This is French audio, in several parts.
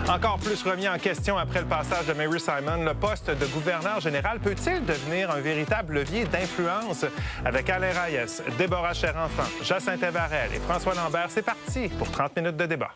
Encore plus remis en question après le passage de Mary Simon, le poste de gouverneur général peut-il devenir un véritable levier d'influence? Avec Alain Reyes, Déborah Cherenfant, Jacinthe Evarel et François Lambert, c'est parti pour 30 minutes de débat.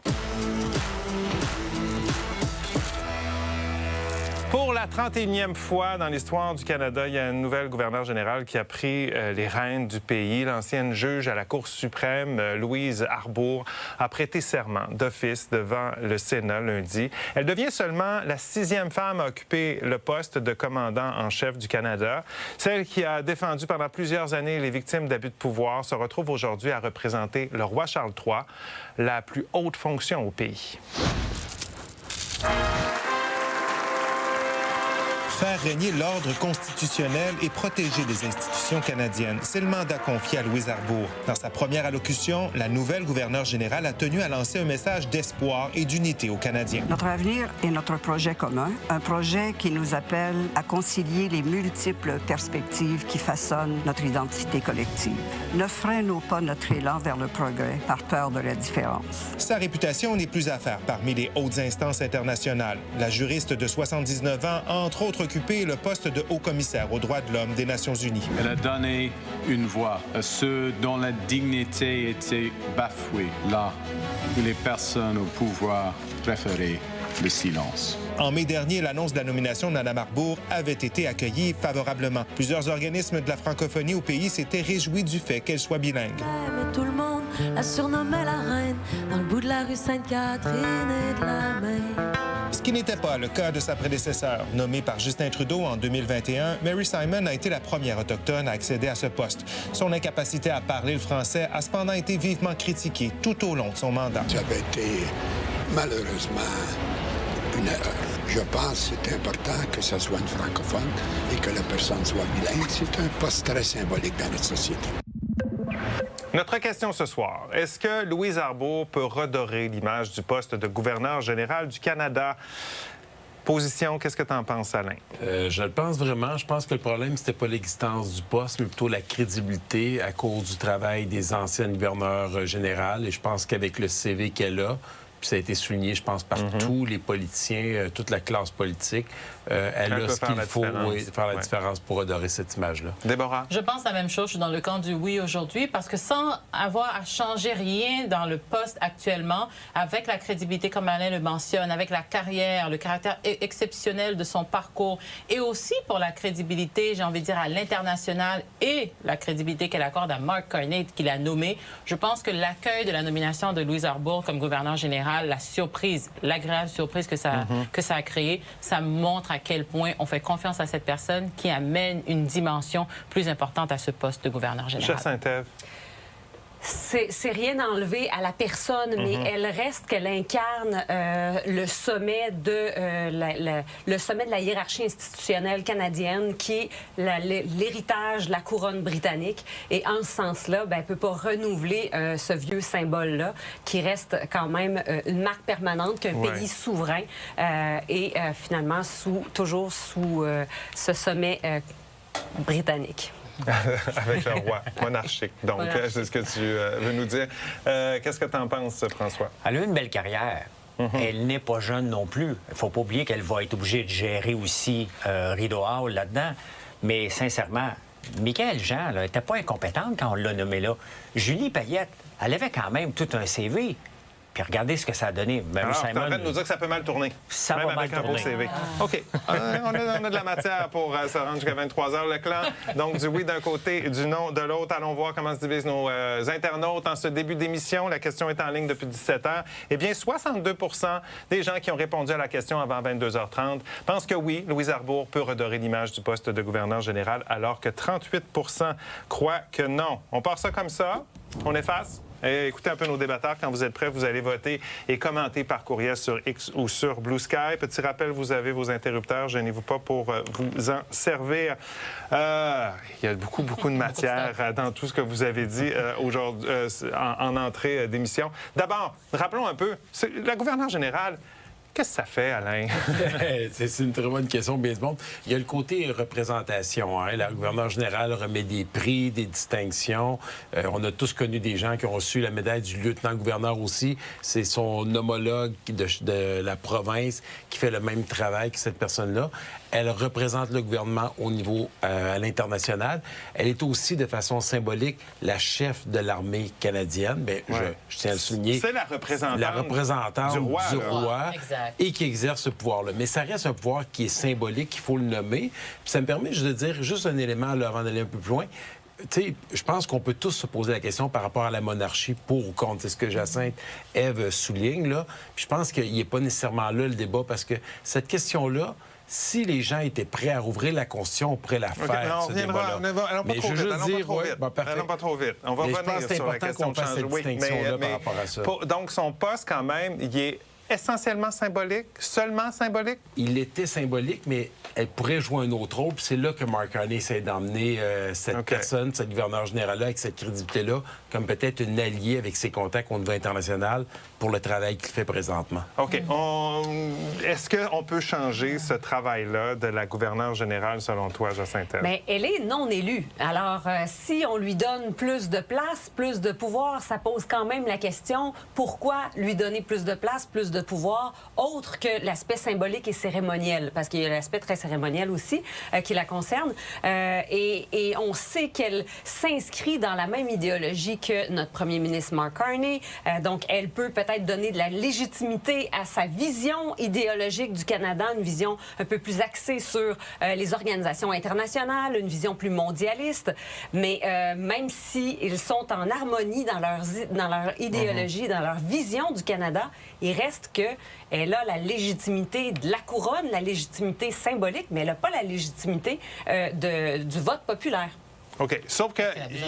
Pour la 31e fois dans l'histoire du Canada, il y a une nouvelle gouverneure générale qui a pris les rênes du pays. L'ancienne juge à la Cour suprême, Louise Arbour, a prêté serment d'office devant le Sénat lundi. Elle devient seulement la 6e femme à occuper le poste de commandant en chef du Canada. Celle qui a défendu pendant plusieurs années les victimes d'abus de pouvoir se retrouve aujourd'hui à représenter le roi Charles III, la plus haute fonction au pays. Faire régner l'ordre constitutionnel et protéger les institutions canadiennes. C'est le mandat confié à Louise Arbour. Dans sa première allocution, la nouvelle gouverneure générale a tenu à lancer un message d'espoir et d'unité aux Canadiens. Notre avenir est notre projet commun, un projet qui nous appelle à concilier les multiples perspectives qui façonnent notre identité collective. Ne freinons pas notre élan vers le progrès par peur de la différence. Sa réputation n'est plus à faire parmi les hautes instances internationales. La juriste de 79 ans a entre autres occupé le poste de haut-commissaire aux droits de l'homme des Nations unies. Elle a donné une voix à ceux dont la dignité était bafouée, là où les personnes au pouvoir préféraient le silence. En mai dernier, l'annonce de la nomination de Mme Arbour avait été accueillie favorablement. Plusieurs organismes de la francophonie au pays s'étaient réjouis du fait qu'elle soit bilingue. Mais tout le monde la surnommait la reine, dans le bout de la rue Sainte-Catherine et de la Main. Ce qui n'était pas le cas de sa prédécesseur. Nommée par Justin Trudeau en 2021, Mary Simon a été la première autochtone à accéder à ce poste. Son incapacité à parler le français a cependant été vivement critiquée tout au long de son mandat. Ça avait été malheureusement une erreur. Je pense que c'est important que ce soit une francophone et que la personne soit bilingue. C'est un poste très symbolique dans notre société. Notre question ce soir, est-ce que Louise Arbour peut redorer l'image du poste de gouverneur général du Canada? Position, qu'est-ce que tu en penses, Alain? Je le pense vraiment. Je pense que le problème, c'était pas l'existence du poste, mais plutôt la crédibilité à cause du travail des anciennes gouverneurs générales. Et je pense qu'avec le CV qu'elle a, puis ça a été souligné, je pense, par tous les politiciens, toute la classe politique, elle a ce qu'il faut faire la différence pour redorer cette image-là. Déborah? Je pense la même chose. Je suis dans le camp du oui aujourd'hui parce que sans avoir à changer rien dans le poste actuellement, avec la crédibilité, comme Alain le mentionne, avec la carrière, le caractère exceptionnel de son parcours et aussi pour la crédibilité, j'ai envie de dire, à l'international et la crédibilité qu'elle accorde à Mark Carney, qu'il a nommé, je pense que l'accueil de la nomination de Louise Arbour comme gouverneur général, la surprise, l'agréable surprise que ça a créé, ça montre à quel point on fait confiance à cette personne qui amène une dimension plus importante à ce poste de gouverneur général. Jacinthe. C'est rien enlevé à la personne, mais elle reste qu'elle incarne le sommet de le sommet de la hiérarchie institutionnelle canadienne, qui est l'héritage de la couronne britannique. Et en ce sens-là, elle ne peut pas renouveler ce vieux symbole-là, qui reste quand même une marque permanente qu'un pays souverain est finalement toujours sous ce sommet britannique. Avec le roi monarchique. Donc, c'est ce que tu veux nous dire. Qu'est-ce que tu en penses, François? Elle a eu une belle carrière. Elle n'est pas jeune non plus. Il ne faut pas oublier qu'elle va être obligée de gérer aussi Rideau Hall là-dedans. Mais sincèrement, Michaëlle Jean n'était pas incompétente quand on l'a nommée là. Julie Payette, elle avait quand même tout un CV. Puis regardez ce que ça a donné. Alors, tu es en train de nous dire que ça peut mal tourner. Ça même va avec mal un beau tourner. CV. OK. On a de la matière pour se rendre jusqu'à 23 heures. Le clan, donc, du oui d'un côté et du non de l'autre. Allons voir comment se divisent nos internautes en ce début d'émission. La question est en ligne depuis 17 heures. Eh bien, 62 des gens qui ont répondu à la question avant 22h30 pensent que oui, Louise Arbour peut redorer l'image du poste de gouverneur général, alors que 38 croient que non. On part ça comme ça. On efface. Et écoutez un peu nos débatteurs. Quand vous êtes prêts, vous allez voter et commenter par courriel sur X ou sur Blue Sky. Petit rappel, vous avez vos interrupteurs. Gênez-vous pas pour vous en servir. Il y a beaucoup de matière dans tout ce que vous avez dit aujourd'hui en entrée d'émission. D'abord, rappelons un peu, la gouverneure générale, Qu'est-ce que ça fait, Alain? C'est une très bonne question, bien du monde. Il y a le côté représentation. Hein? La gouverneure générale remet des prix, des distinctions. On a tous connu des gens qui ont reçu la médaille du lieutenant-gouverneur aussi. C'est son homologue de la province qui fait le même travail que cette personne-là. Elle représente le gouvernement au niveau à l'international. Elle est aussi, de façon symbolique, la chef de l'armée canadienne. Bien, je tiens à le souligner. C'est la représentante du roi Exact. et qui exerce ce pouvoir-là. Mais ça reste un pouvoir qui est symbolique, il faut le nommer. Puis ça me permet juste de dire juste un élément là, avant d'aller un peu plus loin. Tu sais, je pense qu'on peut tous se poser la question par rapport à la monarchie, pour ou contre. C'est ce que Jacinthe Ève souligne, là. Puis je pense qu'il n'est pas nécessairement là le débat, parce que cette question-là, si les gens étaient prêts à rouvrir la Constitution, on pourrait la faire, ce débat-là. Mais je veux juste dire... Allons pas trop vite. On va revenir sur la question de changer. Par rapport à ça. Donc, son poste, quand même, il est essentiellement symbolique, seulement symbolique? Il était symbolique, mais elle pourrait jouer un autre rôle. Puis c'est là que Mark Carney essaie d'emmener cette personne, cette gouverneure générale-là, avec cette crédibilité-là, comme peut-être une alliée avec ses contacts au niveau international pour le travail qu'il fait présentement. OK. Est-ce qu'on peut changer ce travail-là de la gouverneure générale, selon toi, Jacinthe Ève? Bien, elle est non élue. Alors, si on lui donne plus de place, plus de pouvoir, ça pose quand même la question, pourquoi lui donner plus de place, plus de pouvoir, autre que l'aspect symbolique et cérémoniel, parce qu'il y a l'aspect très cérémoniel aussi qui la concerne. Et on sait qu'elle s'inscrit dans la même idéologie que notre premier ministre Mark Carney. Donc, elle peut peut-être donner de la légitimité à sa vision idéologique du Canada, une vision un peu plus axée sur les organisations internationales, une vision plus mondialiste. Mais même s'ils sont en harmonie dans leur idéologie, dans leur vision du Canada, il reste qu'elle a la légitimité de la couronne, la légitimité symbolique, mais elle n'a pas la légitimité du vote populaire. OK. Sauf qu'il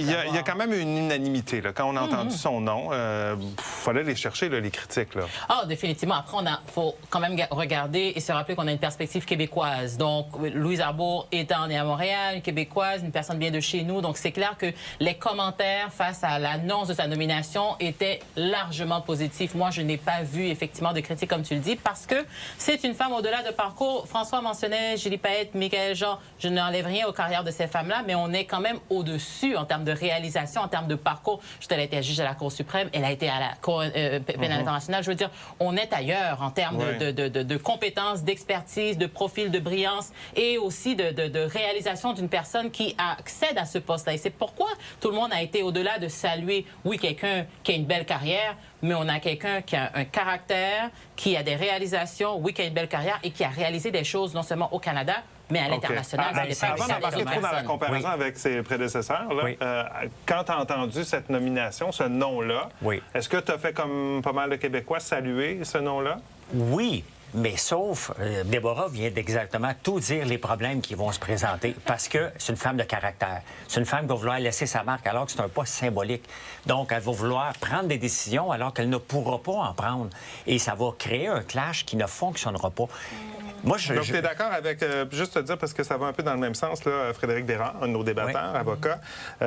y a quand même une unanimité. Là. Quand on a entendu son nom, il fallait les chercher, là, les critiques. Là. Ah, définitivement. Après, il faut quand même regarder et se rappeler qu'on a une perspective québécoise. Donc, Louise Arbour étant née à Montréal, une Québécoise, une personne bien de chez nous. Donc, c'est clair que les commentaires face à l'annonce de sa nomination étaient largement positifs. Moi, je n'ai pas vu, effectivement, de critiques, comme tu le dis, parce que c'est une femme au-delà de parcours. François mentionnait Julie Payette, Michaël Jean. Je n'enlève rien aux carrières de ces femmes-là, mais on est quand même au-dessus en termes de réalisation, en termes de parcours. Elle a été juge à la Cour suprême, elle a été à la Cour pénale internationale. Je veux dire, on est ailleurs en termes de compétences, d'expertise, de profil, de brillance et aussi de réalisation d'une personne qui accède à ce poste-là. Et c'est pourquoi tout le monde a été au-delà de saluer, oui, quelqu'un qui a une belle carrière, mais on a quelqu'un qui a un caractère, qui a des réalisations, oui, qui a une belle carrière et qui a réalisé des choses non seulement au Canada, mais à l'international. Avant d'embarquer trop dans la comparaison avec ses prédécesseurs, là, quand tu as entendu cette nomination, ce nom-là, est-ce que tu as fait comme pas mal de Québécois saluer ce nom-là? Oui. Mais sauf, Déborah vient d'exactement tout dire les problèmes qui vont se présenter parce que c'est une femme de caractère. C'est une femme qui va vouloir laisser sa marque alors que c'est un poste symbolique. Donc, elle va vouloir prendre des décisions alors qu'elle ne pourra pas en prendre. Et ça va créer un clash qui ne fonctionnera pas. Moi, donc, tu es d'accord avec, juste te dire, parce que ça va un peu dans le même sens, là, Frédéric Bérard, un de nos débatteurs, avocat,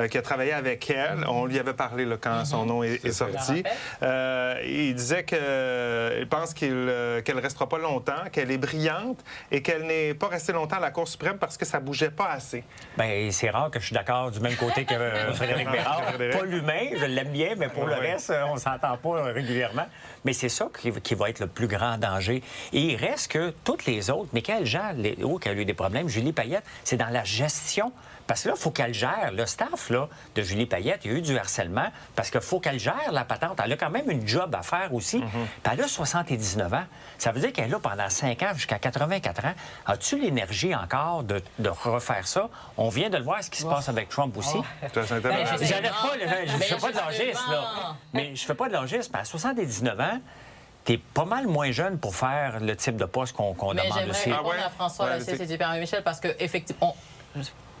qui a travaillé avec elle. On lui avait parlé là, quand son nom est sorti. Il disait qu'il pense qu'elle ne restera pas longtemps, qu'elle est brillante et qu'elle n'est pas restée longtemps à la Cour suprême parce que ça ne bougeait pas assez. Bien, c'est rare que je suis d'accord du même côté que Frédéric Bérard. Pas l'humain, je l'aime bien, mais pour le reste, on ne s'entend pas régulièrement. Mais c'est ça qui va être le plus grand danger. Et il reste que toutes les autres, Michaël Jean, qui a eu des problèmes, Julie Payette, c'est dans la gestion. Parce que là, il faut qu'elle gère. Le staff là, de Julie Payette, il y a eu du harcèlement parce qu'il faut qu'elle gère la patente. Elle a quand même une job à faire aussi. Puis elle a 79 ans. Ça veut dire qu'elle est là pendant 5 ans jusqu'à 84 ans. As-tu l'énergie encore de refaire ça? On vient de le voir, ce qui se passe avec Trump aussi. Je ne fais pas de logisme, là. Mais je fais pas de logisme. À 79 ans, t'es pas mal moins jeune pour faire le type de poste qu'on demande aussi. Mais j'aimerais répondre à François, c'est du Père Michel, parce que effectivement,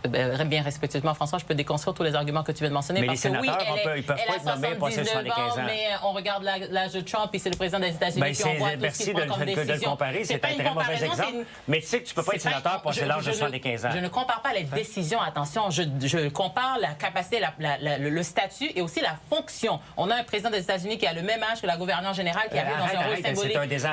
bien respectueusement, François, je peux déconstruire tous les arguments que tu viens de mentionner. Mais parce les que oui, sénateurs, ils peuvent pas être nommés pour 75 ans. Mais on regarde l'âge de Trump, puis c'est le président des États-Unis, puis on voit tout ce qu'il prend comme décision. Merci de le comparer, c'est un très mauvais exemple. Mais tu sais que tu peux pas être sénateur pour l'âge de 75 ans. Je ne compare pas les décisions, attention, je compare la capacité, le statut et aussi la fonction. On a un président des États-Unis qui a le même âge que la gouverneure générale, qui arrive dans un rôle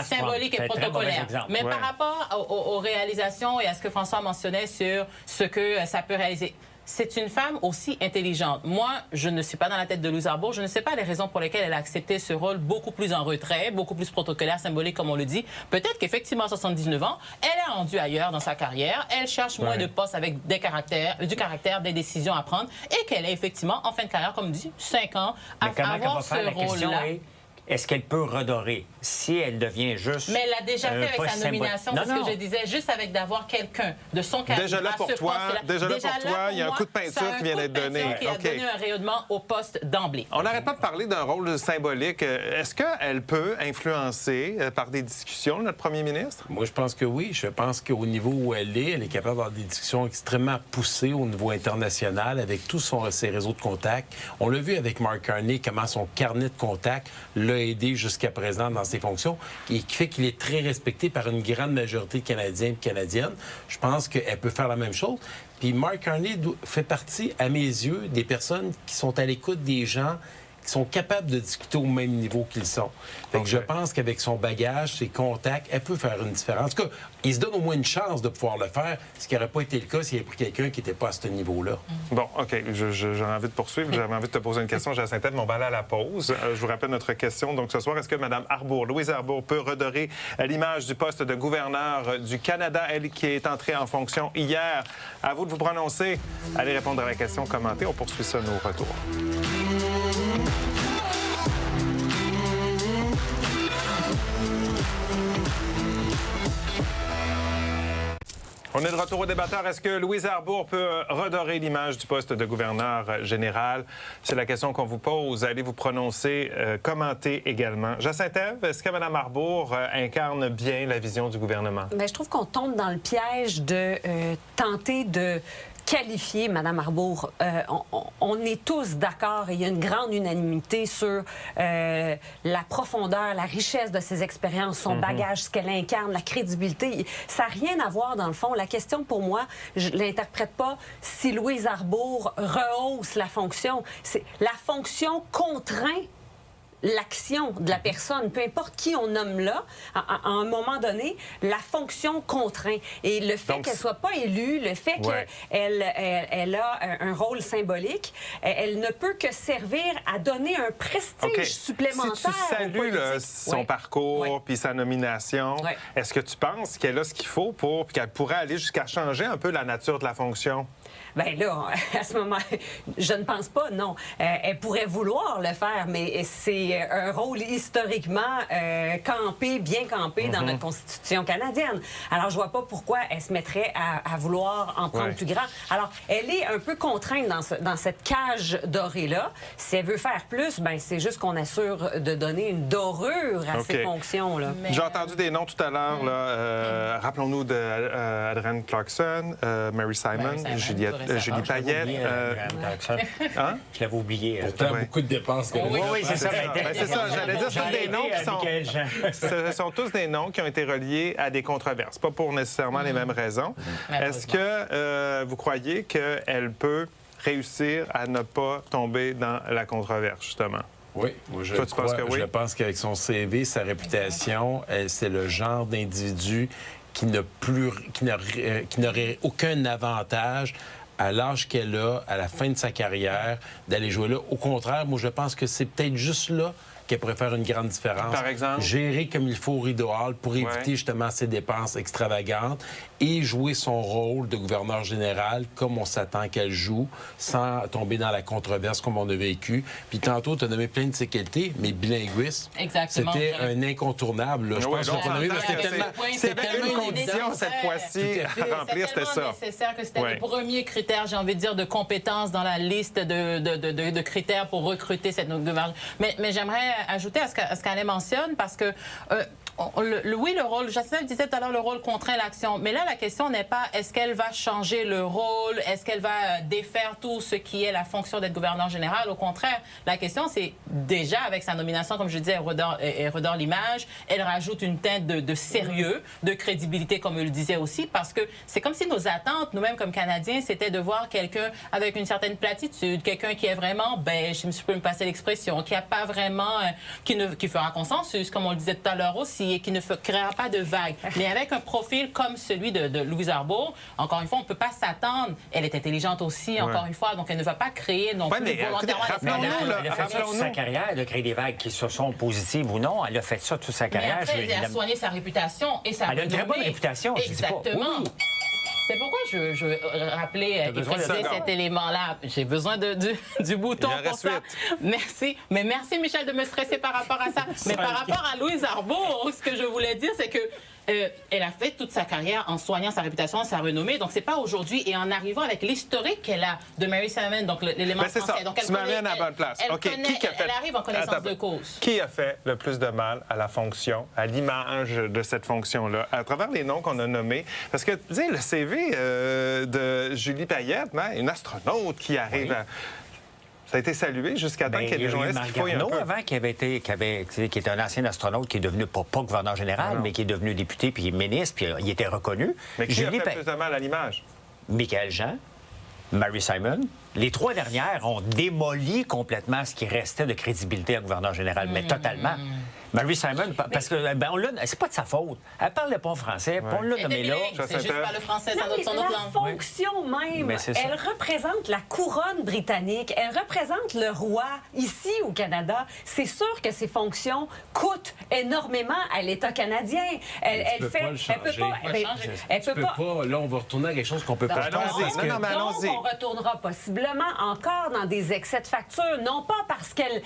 symbolique et protocolaire. Mais par rapport aux réalisations et à ce que François mentionnait sur ce que ça peut réaliser, c'est une femme aussi intelligente. Moi, je ne suis pas dans la tête de Louise Arbour. Je ne sais pas les raisons pour lesquelles elle a accepté ce rôle beaucoup plus en retrait, beaucoup plus protocolaire, symbolique, comme on le dit. Peut-être qu'effectivement, à 79 ans, elle est rendue ailleurs dans sa carrière. Elle cherche moins de postes avec du caractère, des décisions à prendre et qu'elle est effectivement, en fin de carrière, comme dit, 5 ans, à avoir ce rôle-là. Est-ce qu'elle peut redorer si elle devient juste... Mais elle l'a déjà fait avec sa nomination, c'est ce que je disais, juste avec d'avoir quelqu'un de son calibre déjà là pour toi, il y a un coup de peinture qui vient d'être donné. Qui a donné un rayonnement au poste d'emblée. On n'arrête pas de parler d'un rôle symbolique. Est-ce qu'elle peut influencer par des discussions notre premier ministre? Moi, je pense que oui. Je pense qu'au niveau où elle est capable d'avoir des discussions extrêmement poussées au niveau international avec tous ses réseaux de contacts. On l'a vu avec Mark Carney, comment son carnet de contacts l'a aidé jusqu'à présent dans ses fonctions et qui fait qu'il est très respecté par une grande majorité de Canadiens et Canadiennes. Je pense qu'elle peut faire la même chose. Puis Mark Carney fait partie, à mes yeux, des personnes qui sont à l'écoute des gens qui sont capables de discuter au même niveau qu'ils sont. Fait que je pense qu'avec son bagage, ses contacts, elle peut faire une différence. En tout cas, il se donne au moins une chance de pouvoir le faire, ce qui n'aurait pas été le cas s'il avait pris quelqu'un qui n'était pas à ce niveau-là. Bon, OK. J'ai envie de poursuivre. J'avais envie de te poser une question, Jacinthe, mais on va aller à la pause. Je vous rappelle notre question. Donc, ce soir, est-ce que Mme Arbour, Louise Arbour, peut redorer l'image du poste de gouverneur du Canada, elle qui est entrée en fonction hier? À vous de vous prononcer. Allez répondre à la question, commentez. On poursuit ça, nos retours. On est de retour au débatteur. Est-ce que Louise Arbour peut redorer l'image du poste de gouverneur général? C'est la question qu'on vous pose. Allez vous prononcer, commenter également. Jacinthe, est-ce que Mme Arbour incarne bien la vision du gouvernement? Bien, je trouve qu'on tombe dans le piège de tenter de qualifier Mme Arbour. On est tous d'accord et il y a une grande unanimité sur la profondeur, la richesse de ses expériences, son bagage, ce qu'elle incarne, la crédibilité. Ça n'a rien à voir, dans le fond. La question, pour moi, je ne l'interprète pas si Louise Arbour rehausse la fonction. La fonction contraint l'action de la personne, peu importe qui on nomme là, à un moment donné, la fonction contraint. Et le fait qu'elle ne soit pas élue, le fait qu'elle a un rôle symbolique, elle ne peut que servir à donner un prestige supplémentaire. Si tu salues son parcours puis sa nomination, est-ce que tu penses qu'elle a ce qu'il faut pour qu'elle pourrait aller jusqu'à changer un peu la nature de la fonction? Bien là, à ce moment, je ne pense pas, non. Elle pourrait vouloir le faire, mais c'est un rôle historiquement bien campé dans notre Constitution canadienne. Alors, je vois pas pourquoi elle se mettrait à vouloir en prendre plus grand. Alors, elle est un peu contrainte dans cette cage dorée-là. Si elle veut faire plus, ben c'est juste qu'on assure de donner une dorure à ses fonctions. J'ai entendu des noms tout à l'heure. Rappelons-nous d'Adrienne Clarkson, Mary Simon, Julie Payette. Je l'avais oublié. Pourtant, beaucoup de dépenses. Oui, c'est ça. C'est ça, j'allais dire, ce sont tous des noms qui ont été reliés à des controverses, pas pour nécessairement les mêmes raisons. Est-ce que vous croyez qu'elle peut réussir à ne pas tomber dans la controverse, justement? Oui, moi, je pense qu'avec son CV, sa réputation, c'est le genre d'individu qui n'aurait aucun avantage à l'âge qu'elle a, à la fin de sa carrière, d'aller jouer là. Au contraire, moi, je pense que c'est peut-être juste là qu'elle pourrait faire une grande différence. Par exemple? Gérer comme il faut Rideau Hall pour éviter justement ces dépenses extravagantes et jouer son rôle de gouverneur général comme on s'attend qu'elle joue, sans tomber dans la controverse comme on a vécu. Puis tantôt, tu as nommé plein de ses qualités, mais bilinguisme, c'était un incontournable. Là. Je pense que c'était une condition cette fois-ci à remplir, c'était ça. C'est nécessaire que c'était le premier critère, j'ai envie de dire, de compétence dans la liste de critères pour recruter cette gouverneur. Mais j'aimerais ajouter à ce qu'Alain mentionne, parce que oui, le rôle, Jacinthe disait tout à l'heure, le rôle contraint l'action. Mais là, la question n'est pas est-ce qu'elle va changer le rôle, est-ce qu'elle va défaire tout ce qui est la fonction d'être gouverneur général. Au contraire, la question, c'est déjà avec sa nomination, comme je disais, elle redore l'image, elle rajoute une teinte de sérieux, de crédibilité, comme elle le disait aussi, parce que c'est comme si nos attentes, nous-mêmes comme Canadiens, c'était de voir quelqu'un avec une certaine platitude, quelqu'un qui est vraiment beige, si je peux me passer l'expression, qui a pas vraiment, qui fera consensus, comme on le disait tout à l'heure aussi, et qui ne créera pas de vagues. Mais avec un profil comme celui de Louise Arbour, encore une fois, on ne peut pas s'attendre. Elle est intelligente aussi, encore une fois, donc elle ne va pas créer non plus volontairement elle a fait ça toute sa carrière, elle a créé des vagues qui se sont positives ou non. Elle a fait ça toute sa carrière. Mais après, elle a soigné sa réputation et sa renommée. Elle a une très bonne réputation, je dis pas. Exactement. Oui. C'est pourquoi je veux rappeler et préciser cet élément-là. J'ai besoin du bouton pour ça. Merci. Mais merci, Michel, de me stresser par rapport à ça. Mais par rapport à Louise Arbour, ce que je voulais dire, c'est que elle a fait toute sa carrière en soignant sa réputation, sa renommée. Donc, c'est pas aujourd'hui. Et en arrivant avec l'historique qu'elle a de Mary Simon, donc l'élément français. Donc, tu m'amènes à la bonne place. Elle arrive en connaissance de cause. Qui a fait le plus de mal à la fonction, à l'image de cette fonction-là, à travers les noms qu'on a nommés? Parce que, tu sais, le CV de Julie Payette, une astronaute qui arrive à... Ça a été salué jusqu'à temps qu'il y ait des journalistes qui fouillent un peu. Avant, qui était un ancien astronaute qui est devenu, pas gouverneur général, mais qui est devenu député puis ministre, puis il était reconnu. Mais qui a fait plus de mal à l'image? Michaël Jean, Mary Simon. Les trois dernières ont démoli complètement ce qui restait de crédibilité à gouverneur général, mais totalement. Mary Simon, parce que c'est pas de sa faute. Elle parlait pas français, puis on l'a nommé là. C'est juste pas le français, c'est son autre langue. La fonction même, elle représente la couronne britannique, elle représente le roi ici au Canada. C'est sûr que ces fonctions coûtent énormément à l'État canadien. Elle fait, elle peut pas. Là, on va retourner à quelque chose qu'on peut pas. Allons-y. Non, mais allons-y. On retournera possiblement encore dans des excès de facture, non pas parce qu'elle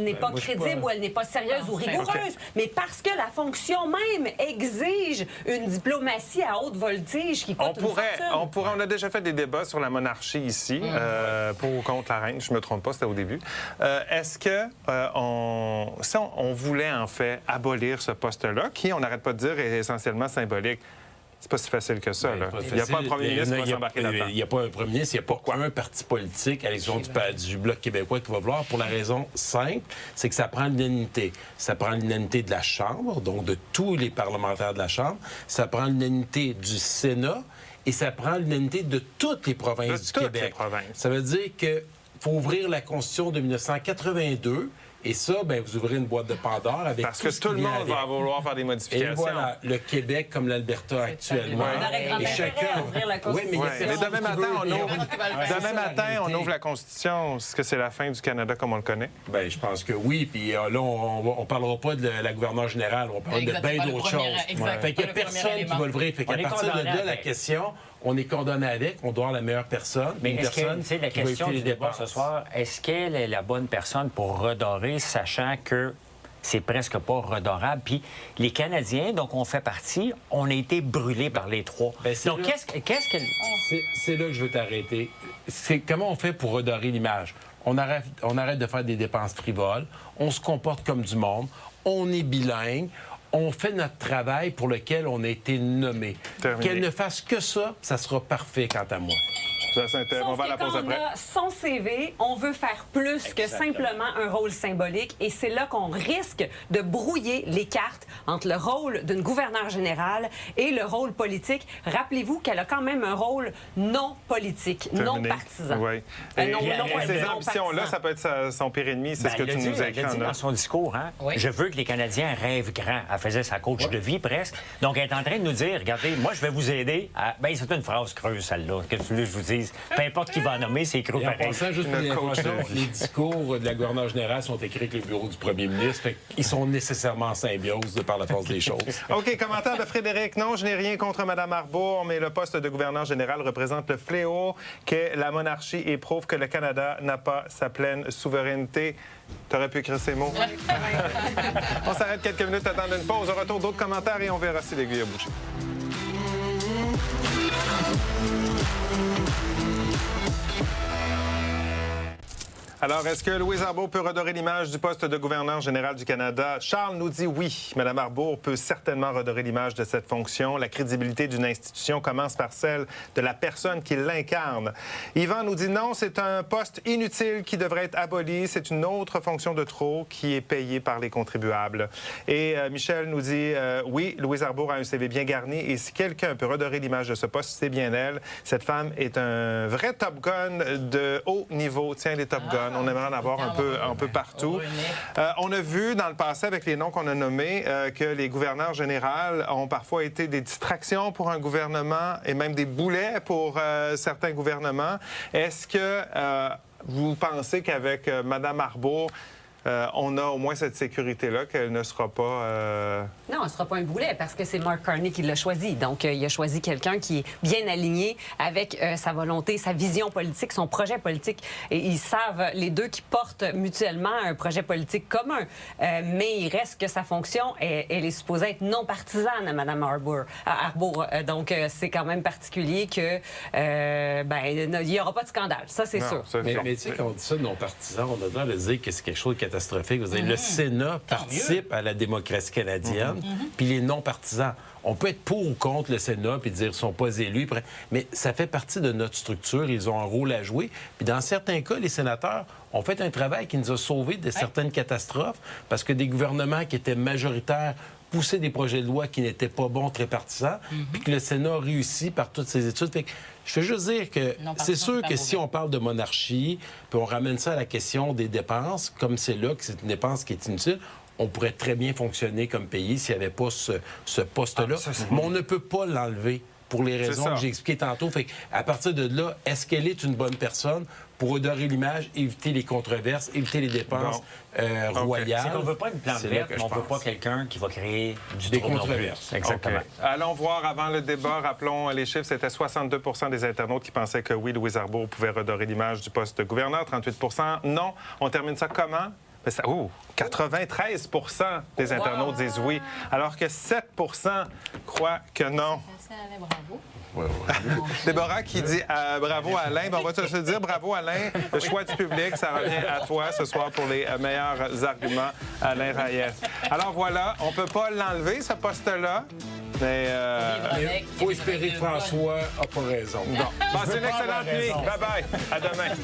n'est pas crédible ou elle n'est pas sérieuse ou rigoureuse, mais parce que la fonction même exige une diplomatie à haute voltige qui coûte on a déjà fait des débats sur la monarchie ici, pour ou contre la reine, je ne me trompe pas, c'était au début. Est-ce que si on voulait en fait abolir ce poste-là, qui, on n'arrête pas de dire, est essentiellement symbolique, c'est pas si facile que ça. Là. Il n'y a pas un premier ministre qui va s'embarquer là-dedans. Il n'y a pas un premier ministre, il n'y a pas un parti politique à l'élection du Bloc québécois qui va vouloir, pour la raison simple, c'est que ça prend l'unanimité. Ça prend l'unanimité de la Chambre, donc de tous les parlementaires de la Chambre. Ça prend l'unanimité du Sénat et ça prend l'unanimité de toutes les provinces du Québec. Ça veut dire qu'il faut ouvrir la Constitution de 1982. Et ça, bien, vous ouvrez une boîte de Pandore avec parce que tout le monde va vouloir faire des modifications. Et voilà, le Québec comme l'Alberta actuellement. Et chacun ouvrir la Constitution. Mais demain matin, on ouvre la Constitution. Est-ce que c'est la fin du Canada comme on le connaît? Bien, je pense que oui. Puis là, on ne parlera pas de la gouverneure générale. On parlera de bien d'autres choses. Fait qu'il n'y a personne qui va l'ouvrir. Fait qu'à partir de là, la question... On est condamné avec, on doit avoir la meilleure personne. Mais la question du débat ce soir, est-ce qu'elle est la bonne personne pour redorer, sachant que c'est presque pas redorable? Puis les Canadiens, donc on fait partie, on a été brûlés par les trois. Donc qu'est-ce qu'elle... C'est là que je veux t'arrêter. C'est comment on fait pour redorer l'image? On arrête de faire des dépenses frivoles, on se comporte comme du monde, on est bilingue, on fait notre travail pour lequel on a été nommé. Qu'elle ne fasse que ça, ça sera parfait quant à moi. On va à la pause après. Quand on a son CV, on veut faire plus que simplement un rôle symbolique. Et c'est là qu'on risque de brouiller les cartes entre le rôle d'une gouverneure générale et le rôle politique. Rappelez-vous qu'elle a quand même un rôle non politique, non partisan. Oui. Ces ambitions-là, ça peut être son pire ennemi. C'est ce que tu nous as écrit dans son discours. Hein? Oui. Je veux que les Canadiens rêvent grand. Elle faisait sa coach de vie presque. Donc, elle est en train de nous dire, regardez, moi, je vais vous aider. Bien, c'est une phrase creuse, celle-là. Que tu veux que je vous dise? Peu importe qui va nommer, c'est creux pareil. En passant, juste pour l'information, les discours de la gouverneure générale sont écrits avec le bureau du premier ministre. Ils sont nécessairement en symbiose par la force des choses. OK, commentaire de Frédéric. Non, je n'ai rien contre Mme Arbour, mais le poste de gouverneur général représente le fléau qu'est la monarchie et prouve que le Canada n'a pas sa pleine souveraineté. T'aurais pu écrire ces mots? On s'arrête quelques minutes, attendre une pause. Au retour, d'autres commentaires et on verra si l'aiguille a bougé. Alors, est-ce que Louise Arbour peut redorer l'image du poste de gouverneur général du Canada? Charles nous dit oui. Mme Arbour peut certainement redorer l'image de cette fonction. La crédibilité d'une institution commence par celle de la personne qui l'incarne. Yvan nous dit non, c'est un poste inutile qui devrait être aboli. C'est une autre fonction de trop qui est payée par les contribuables. Et Michel nous dit oui, Louise Arbour a un CV bien garni et si quelqu'un peut redorer l'image de ce poste, c'est bien elle. Cette femme est un vrai Top Gun de haut niveau. Tiens, les Top Gun. On aimerait en avoir un peu partout. On a vu dans le passé, avec les noms qu'on a nommés, que les gouverneurs généraux ont parfois été des distractions pour un gouvernement et même des boulets pour certains gouvernements. Est-ce que vous pensez qu'avec Mme Arbour, on a au moins cette sécurité-là, qu'elle ne sera pas... Non, elle ne sera pas un boulet parce que c'est Mark Carney qui l'a choisi. Donc, il a choisi quelqu'un qui est bien aligné avec sa volonté, sa vision politique, son projet politique. Et ils savent, les deux, qui portent mutuellement un projet politique commun. Mais il reste que sa fonction, elle est supposée être non partisane à Mme Arbour. Donc, c'est quand même particulier que il n'y aura pas de scandale. Ça, c'est sûr. Mais tu sais, quand on dit ça, non partisan, on a le droit de dire que c'est quelque chose de catastrophique. Vous savez, le Sénat participe à la démocratie canadienne, puis les non-partisans. On peut être pour ou contre le Sénat puis dire qu'ils ne sont pas élus, mais ça fait partie de notre structure. Ils ont un rôle à jouer. Puis dans certains cas, les sénateurs ont fait un travail qui nous a sauvés de certaines catastrophes parce que des gouvernements qui étaient majoritaires poussaient des projets de loi qui n'étaient pas bons, très partisans, puis que le Sénat a réussi par toutes ses études. Fait que je veux juste dire que c'est sûr que si on parle de monarchie, puis on ramène ça à la question des dépenses, comme c'est là que c'est une dépense qui est inutile, on pourrait très bien fonctionner comme pays s'il n'y avait pas ce poste-là. Mais on ne peut pas l'enlever pour les raisons que j'ai expliquées tantôt. Fait à partir de là, est-ce qu'elle est une bonne personne pour redorer l'image, éviter les controverses, éviter les dépenses royales? C'est qu'on ne veut pas une plante verte, mais on ne veut pas quelqu'un qui va créer des controverses. Exactement. Allons voir avant le débat. Rappelons les chiffres. C'était 62 des internautes qui pensaient que oui, Louise Arbour pouvait redorer l'image du poste de gouverneur. 38 non. On termine ça comment? 93 des internautes disent oui, alors que 7 croient que non. Déborah qui dit bravo à Alain. On va se dire bravo Alain. Le choix du public, ça revient à toi ce soir pour les meilleurs arguments, Alain Reyes. Alors voilà, on ne peut pas l'enlever, ce poste-là. Mais il faut espérer que François n'a pas raison. Bon. Passez une excellente nuit. Bye-bye. À demain.